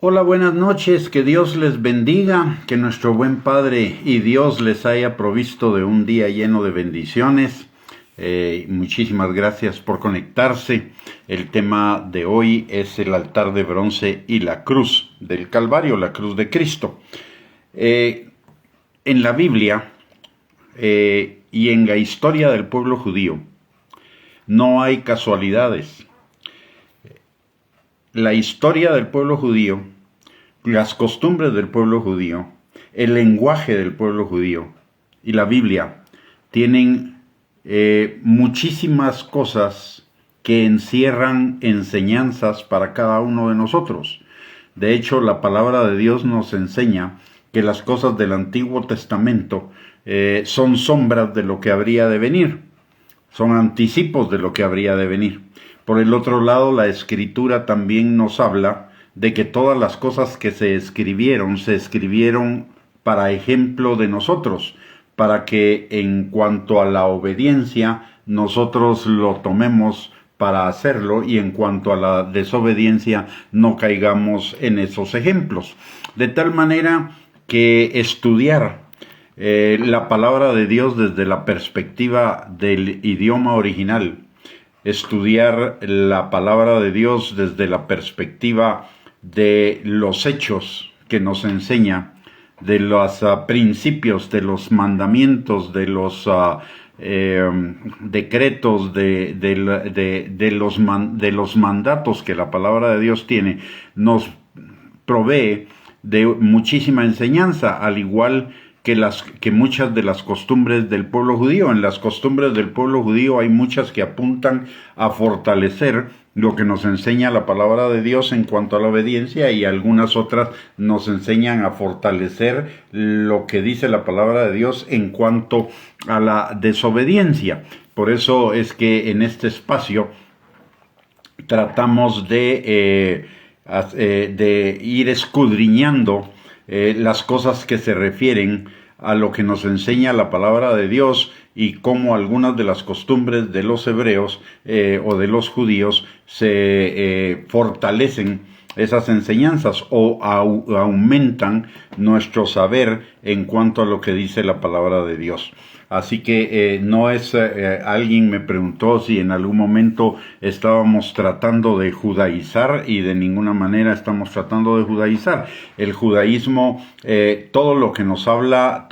Hola, buenas noches, que Dios les bendiga, que nuestro buen Padre y Dios les haya provisto de un día lleno de bendiciones. Muchísimas gracias por conectarse. El tema de hoy es el altar de bronce y la cruz del Calvario, la cruz de Cristo. En la Biblia y en la historia del pueblo judío no hay casualidades. La historia del pueblo judío, las costumbres del pueblo judío, el lenguaje del pueblo judío y la Biblia tienen muchísimas cosas que encierran enseñanzas para cada uno de nosotros. De hecho, la palabra de Dios nos enseña que las cosas del Antiguo Testamento son sombras de lo que habría de venir, son anticipos de lo que habría de venir. Por el otro lado, la Escritura también nos habla de que todas las cosas que se escribieron para ejemplo de nosotros, para que en cuanto a la obediencia nosotros lo tomemos para hacerlo y en cuanto a la desobediencia no caigamos en esos ejemplos. De tal manera que estudiar la palabra de Dios desde la perspectiva del idioma original, estudiar la palabra de Dios desde la perspectiva de los hechos que nos enseña, de los principios, de los mandamientos, de los decretos, de los mandatos que la palabra de Dios tiene, nos provee de muchísima enseñanza, al igual que muchas de las costumbres del pueblo judío. En las costumbres del pueblo judío hay muchas que apuntan a fortalecer lo que nos enseña la palabra de Dios en cuanto a la obediencia, y algunas otras nos enseñan a fortalecer lo que dice la palabra de Dios en cuanto a la desobediencia. Por eso es que en este espacio tratamos de ir escudriñando las cosas que se refieren a lo que nos enseña la palabra de Dios y cómo algunas de las costumbres de los hebreos o de los judíos se fortalecen esas enseñanzas o aumentan nuestro saber en cuanto a lo que dice la palabra de Dios. Así que no es, alguien me preguntó si en algún momento estábamos tratando de judaizar, y de ninguna manera estamos tratando de judaizar. El judaísmo, todo lo que nos habla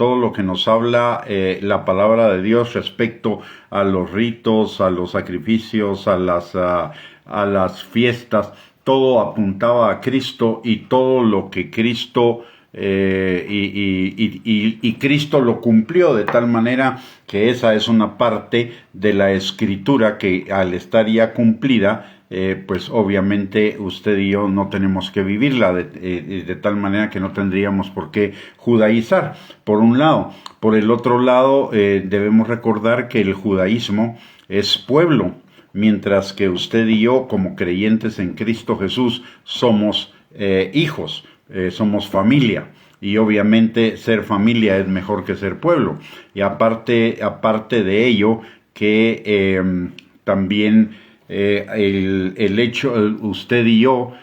la palabra de Dios respecto a los ritos, a los sacrificios, a las fiestas, todo apuntaba a Cristo, y todo lo que Cristo y Cristo lo cumplió, de tal manera que esa es una parte de la Escritura que, al estar ya cumplida, pues obviamente usted y yo no tenemos que vivirla, de tal manera que no tendríamos por qué judaizar, por un lado. Por el otro lado, debemos recordar que el judaísmo es pueblo, mientras que usted y yo, como creyentes en Cristo Jesús, somos hijos. Somos familia, y obviamente ser familia es mejor que ser pueblo. Y aparte de ello, que también el hecho, usted y yo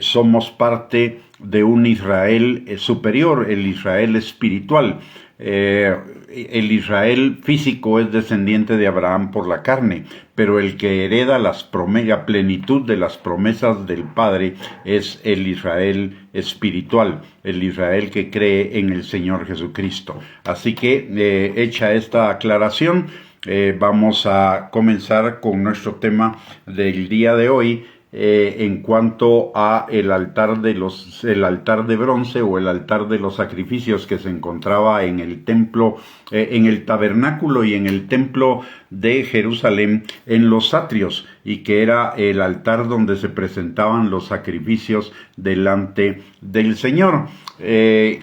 somos parte de un Israel superior, el Israel espiritual. El Israel físico es descendiente de Abraham por la carne, pero el que hereda la plenitud de las promesas del Padre es el Israel espiritual, el Israel que cree en el Señor Jesucristo. Así que, hecha esta aclaración, vamos a comenzar con nuestro tema del día de hoy, en cuanto a el altar de bronce, o el altar de los sacrificios, que se encontraba en el templo, en el tabernáculo y en el templo de Jerusalén, en los atrios, y que era el altar donde se presentaban los sacrificios delante del Señor,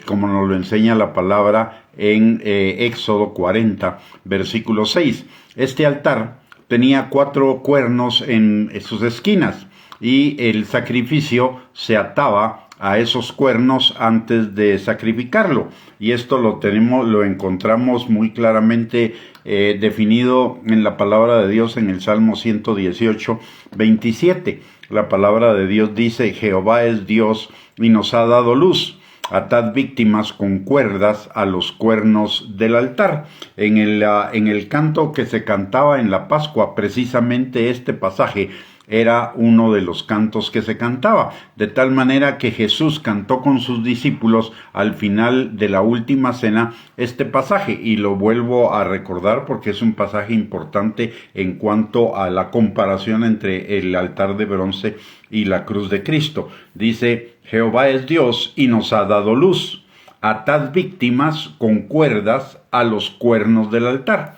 como nos lo enseña la palabra en Éxodo 40, versículo 6. Este altar tenía 4 cuernos en sus esquinas, y el sacrificio se ataba a esos cuernos antes de sacrificarlo, y esto lo encontramos muy claramente definido en la palabra de Dios en el Salmo 118, 27. la palabra de Dios dice: Jehová es Dios y nos ha dado luz. Atad víctimas con cuerdas a los cuernos del altar. En el canto que se cantaba en la Pascua, precisamente este pasaje era uno de los cantos que se cantaba, de tal manera que Jesús cantó con sus discípulos al final de la última cena este pasaje, y lo vuelvo a recordar porque es un pasaje importante en cuanto a la comparación entre el altar de bronce y la cruz de Cristo. Dice: Jehová es Dios y nos ha dado luz. Atad víctimas con cuerdas a los cuernos del altar.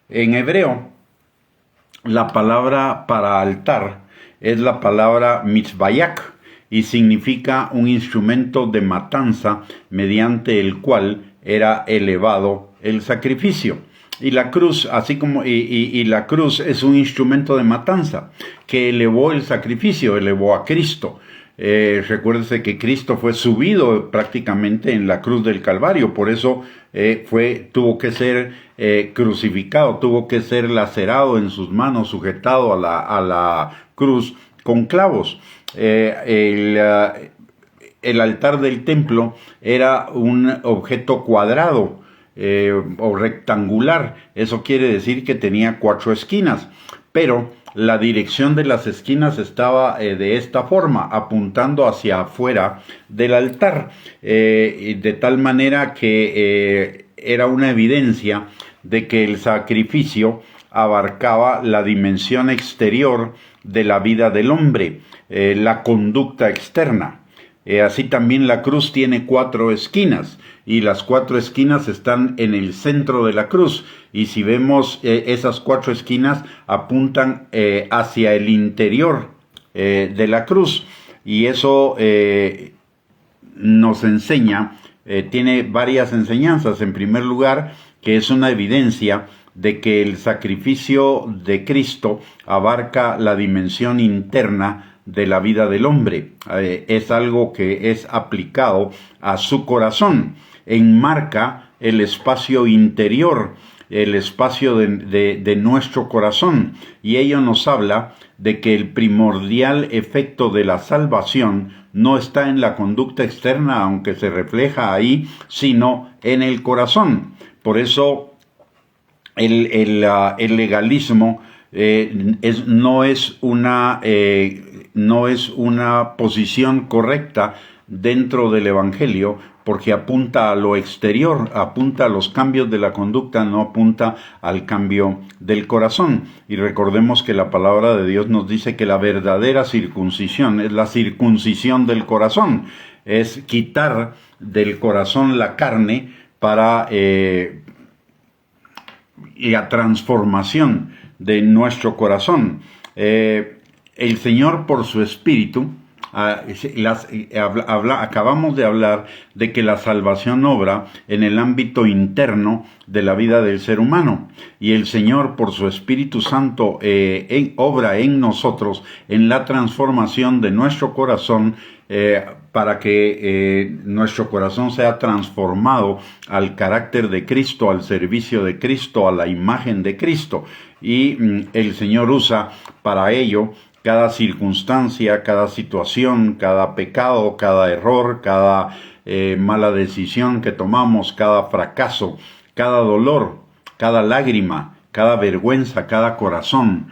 En hebreo, la palabra para altar es la palabra mitzvayak y significa un instrumento de matanza mediante el cual era elevado el sacrificio. Y la cruz, así como la cruz es un instrumento de matanza que elevó el sacrificio, elevó a Cristo. Recuérdese que Cristo fue subido prácticamente en la cruz del Calvario, por eso tuvo que ser crucificado, tuvo que ser lacerado en sus manos, sujetado a la cruz con clavos. El altar del templo era un objeto cuadrado o rectangular. Eso quiere decir que tenía 4 esquinas, pero la dirección de las esquinas estaba de esta forma, apuntando hacia afuera del altar, de tal manera que era una evidencia de que el sacrificio abarcaba la dimensión exterior de la vida del hombre, la conducta externa. Así también la cruz tiene 4 esquinas, y las 4 esquinas están en el centro de la cruz, y si vemos esas 4 esquinas apuntan hacia el interior de la cruz, y eso nos enseña, tiene varias enseñanzas. En primer lugar, que es una evidencia de que el sacrificio de Cristo abarca la dimensión interna de la vida del hombre. Es algo que es aplicado a su corazón, enmarca el espacio interior, el espacio de nuestro corazón, y ello nos habla de que el primordial efecto de la salvación no está en la conducta externa, aunque se refleja ahí, sino en el corazón. Por eso el legalismo no es una posición correcta dentro del Evangelio, porque apunta a lo exterior, apunta a los cambios de la conducta, no apunta al cambio del corazón. Y recordemos que la palabra de Dios nos dice que la verdadera circuncisión es la circuncisión del corazón, es quitar del corazón la carne para la transformación de nuestro corazón. El Señor, por su Espíritu, acabamos de hablar de que la salvación obra en el ámbito interno de la vida del ser humano, y el Señor, por su Espíritu Santo, obra en nosotros en la transformación de nuestro corazón, para que nuestro corazón sea transformado al carácter de Cristo, al servicio de Cristo, a la imagen de Cristo. Y el Señor usa para ello cada circunstancia, cada situación, cada pecado, cada error, cada mala decisión que tomamos, cada fracaso, cada dolor, cada lágrima, cada vergüenza, cada corazón,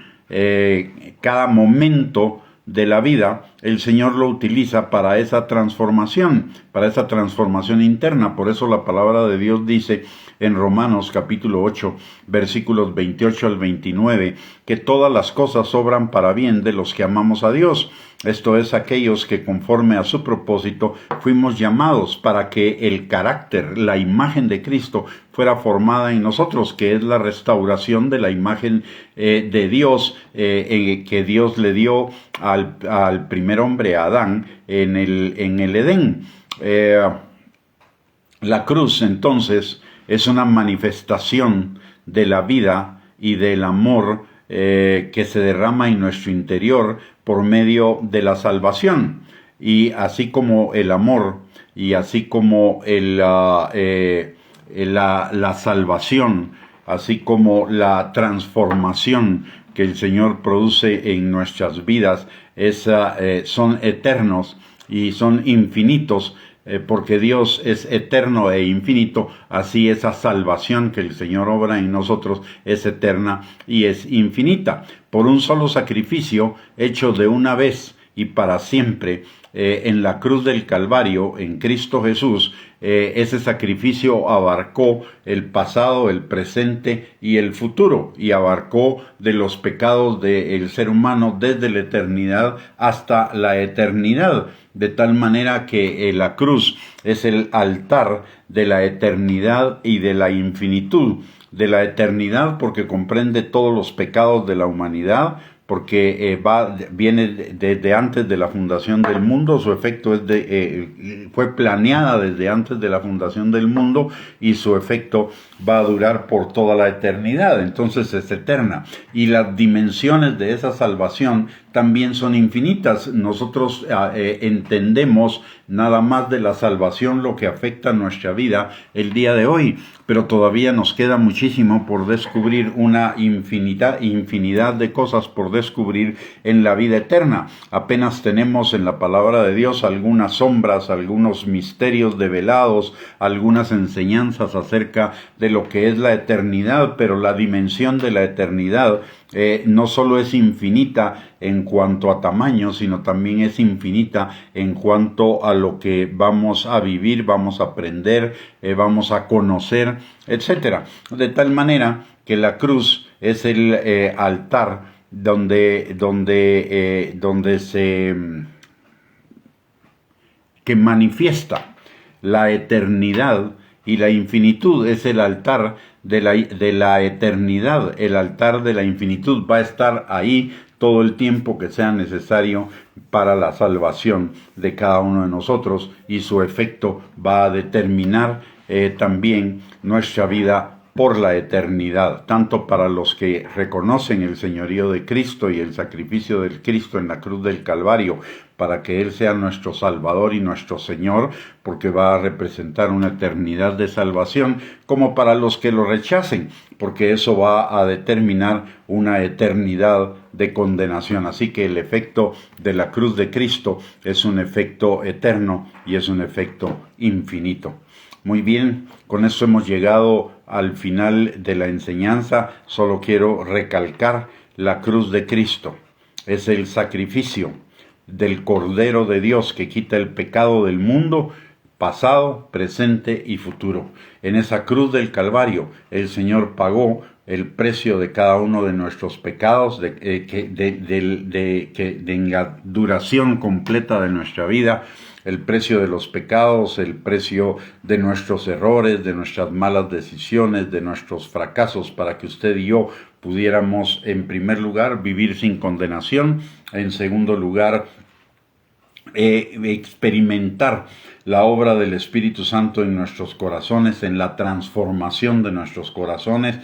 cada momento de la vida, el Señor lo utiliza para esa transformación interna. Por eso la palabra de Dios dice en Romanos capítulo 8, versículos 28 al 29, que todas las cosas obran para bien de los que amamos a Dios. Esto es, aquellos que conforme a su propósito fuimos llamados para que el carácter, la imagen de Cristo fuera formada en nosotros, que es la restauración de la imagen de Dios, que Dios le dio al primer hombre, a Adán, en el Edén. La cruz, entonces, es una manifestación de la vida y del amor que se derrama en nuestro interior por medio de la salvación. Y así como el amor, y así como la salvación, así como la transformación que el Señor produce en nuestras vidas son eternos y son infinitos, porque Dios es eterno e infinito, así esa salvación que el Señor obra en nosotros es eterna y es infinita. Por un solo sacrificio hecho de una vez y para siempre, en la cruz del Calvario, en Cristo Jesús, ese sacrificio abarcó el pasado, el presente y el futuro, y abarcó de los pecados del ser humano desde la eternidad hasta la eternidad, de tal manera que la cruz es el altar de la eternidad y de la infinitud. De la eternidad porque comprende todos los pecados de la humanidad, porque viene desde antes de la fundación del mundo, su efecto fue planeada desde antes de la fundación del mundo y su efecto va a durar por toda la eternidad, entonces es eterna. Y las dimensiones de esa salvación también son infinitas. Nosotros entendemos nada más de la salvación lo que afecta a nuestra vida el día de hoy, pero todavía nos queda muchísimo por descubrir, una infinidad de cosas por descubrir en la vida eterna. Apenas tenemos en la palabra de Dios algunas sombras, algunos misterios develados, algunas enseñanzas acerca de lo que es la eternidad, pero la dimensión de la eternidad no solo es infinita en cuanto a tamaño, sino también es infinita en cuanto a lo que vamos a vivir, vamos a aprender, vamos a conocer, etcétera. De tal manera que la cruz es el altar donde que manifiesta la eternidad y la infinitud. Es el altar de la eternidad, el altar de la infinitud va a estar ahí todo el tiempo que sea necesario para la salvación de cada uno de nosotros, y su efecto va a determinar también nuestra vida por la eternidad, tanto para los que reconocen el señorío de Cristo y el sacrificio del Cristo en la cruz del Calvario, para que Él sea nuestro Salvador y nuestro Señor, porque va a representar una eternidad de salvación, como para los que lo rechacen, porque eso va a determinar una eternidad de condenación. Así que el efecto de la cruz de Cristo es un efecto eterno y es un efecto infinito. Muy bien, con esto hemos llegado al final de la enseñanza. Solo quiero recalcar la cruz de Cristo. Es el sacrificio del Cordero de Dios que quita el pecado del mundo, pasado, presente y futuro. En esa cruz del Calvario el Señor pagó el precio de cada uno de nuestros pecados, en la duración completa de nuestra vida, el precio de los pecados, el precio de nuestros errores, de nuestras malas decisiones, de nuestros fracasos, para que usted y yo pudiéramos, en primer lugar, vivir sin condenación, en segundo lugar, experimentar la obra del Espíritu Santo en nuestros corazones, en la transformación de nuestros corazones,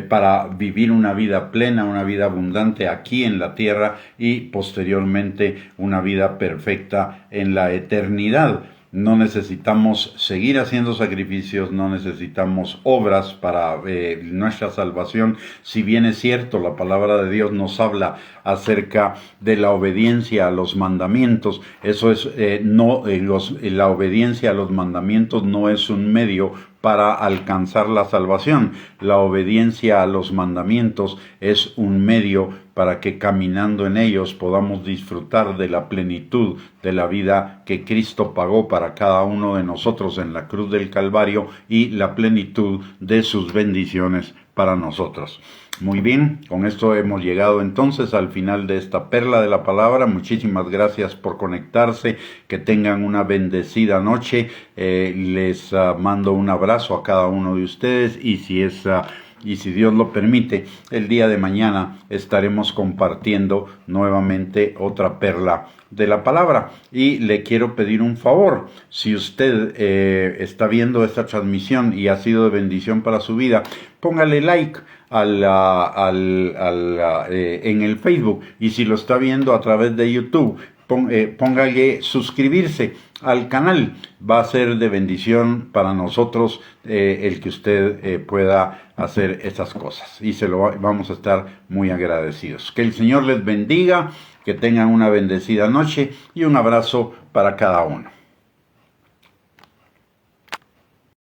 para vivir una vida plena, una vida abundante aquí en la tierra y posteriormente una vida perfecta en la eternidad. No necesitamos seguir haciendo sacrificios, no necesitamos obras para nuestra salvación. Si bien es cierto, la palabra de Dios nos habla acerca de la obediencia a los mandamientos. Eso es, la obediencia a los mandamientos no es un medio para alcanzar la salvación. La obediencia a los mandamientos es un medio para que caminando en ellos podamos disfrutar de la plenitud de la vida que Cristo pagó para cada uno de nosotros en la cruz del Calvario, y la plenitud de sus bendiciones para nosotros. Muy bien, con esto hemos llegado entonces al final de esta perla de la palabra. Muchísimas gracias por conectarse, que tengan una bendecida noche. Les mando un abrazo a cada uno de ustedes, y si Dios lo permite, el día de mañana estaremos compartiendo nuevamente otra perla de la palabra. Y le quiero pedir un favor: si usted está viendo esta transmisión y ha sido de bendición para su vida, póngale like en el Facebook, y si lo está viendo a través de YouTube, póngale suscribirse al canal. Va a ser de bendición para nosotros el que usted pueda hacer estas cosas, y vamos a estar muy agradecidos. Que el Señor les bendiga, que tengan una bendecida noche y un abrazo para cada uno.